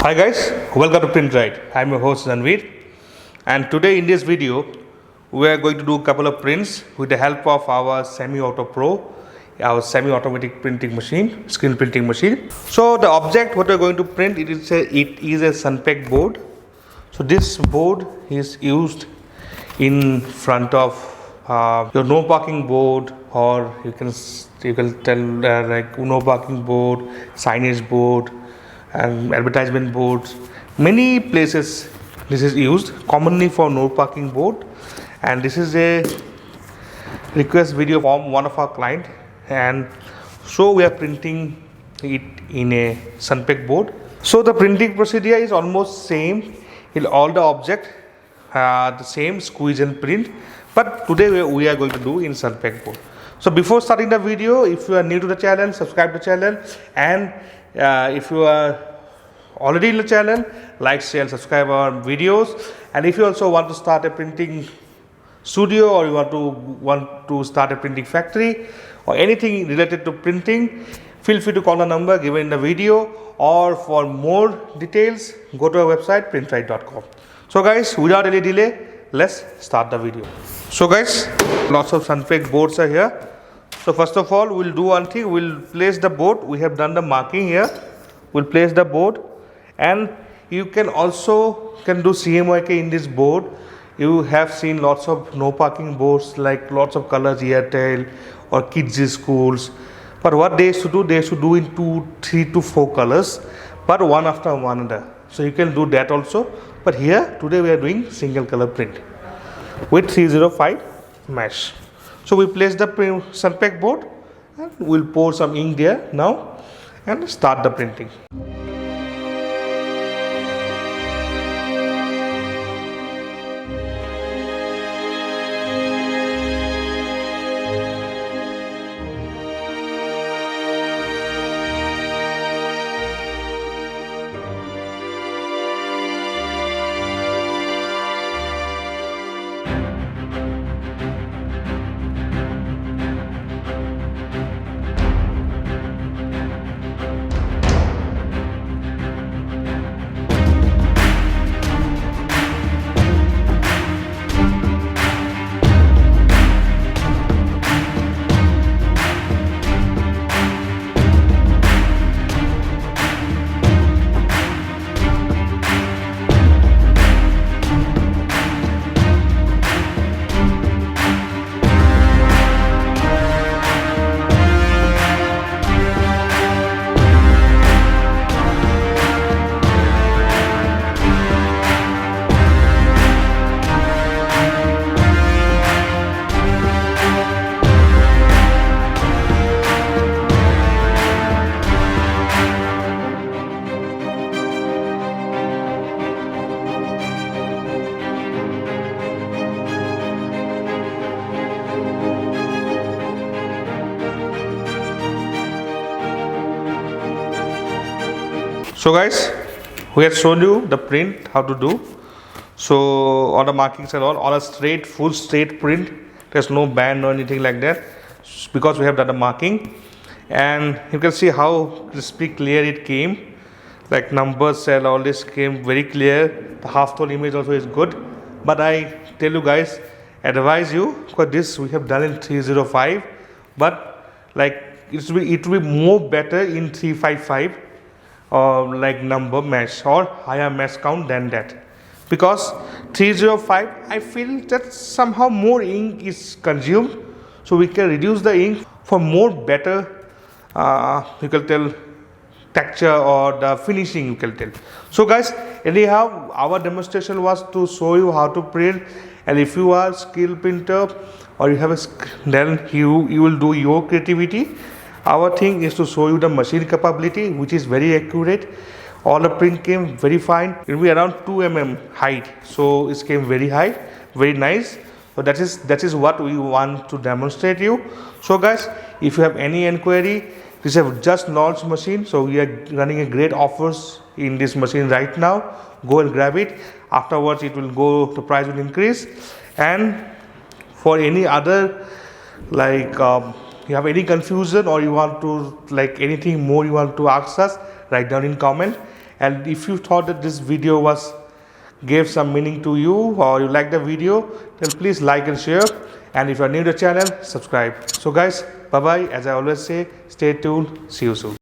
Hi guys, welcome to Printride. I'm your host Zanveer, and today in this video we are going to do a couple of prints with the help of our Semi-Auto Pro, our semi-automatic printing machine, screen printing machine. So the object what we are going to print, it is a Sunpack board. So this board is used in front of your no parking board, or you can tell like no parking board, signage board, and advertisement boards. Many places this is used commonly for no parking board, and this is a request video from one of our client, and so we are printing it in a Sunpack board. So the printing procedure is almost same in all the object, the same squeeze and print, but today we are going to do in Sunpack board. So before starting the video, if you are new to the channel, subscribe to the channel, and if you are already in the channel, like, share, subscribe our videos. And if you also want to start a printing studio, or you want to start a printing factory, or anything related to printing, feel free to call the number given in the video, or for more details go to our website printride.com. So guys, without any delay, let's start the video. So guys, lots of Sunpack boards are here. So first of all, we'll do one thing. We'll place the board. We have done the marking here. We'll place the board, and you can also do CMYK in this board. You have seen lots of no parking boards, like lots of colors, Airtel or kids schools. But what they should do in 2, 3 to 4 colors, but one after one another. So you can do that also. But here today we are doing single color print with 305 mesh. So we place the Sunpack board, and we'll pour some ink there now and start the printing. So guys, we have shown you the print how to do. So all the markings and all a straight, full straight print. There's no band or anything like that, because we have done the marking. And you can see how crispy clear it came, like numbers and all this came very clear. The half tone image also is good. But I tell you guys, advise you, because this we have done in 305, but like it will be more better in 355. Or like number mesh or higher mesh count than that, because 305 I feel that somehow more ink is consumed, so we can reduce the ink for more better you can tell texture or the finishing, you can tell. So guys, anyhow, our demonstration was to show you how to print, and if you are skilled printer or you have then you will do your creativity. Our thing is to show you the machine capability, which is very accurate. All the print came very fine. It will be around 2 mm height, so it came very high, very nice. So that is what we want to demonstrate you. So guys, if you have any inquiry, this is just launched machine, so we are running a great offers in this machine right now. Go and grab it. Afterwards, it will go, the price will increase. And for any other like you have any confusion, or you want to like anything more you want to ask us, write down in comment, And if you thought that this video gave some meaning to you, or you like the video, then please like and share. And if you are new to the channel, subscribe. So guys, bye bye. As I always say, stay tuned. See you soon.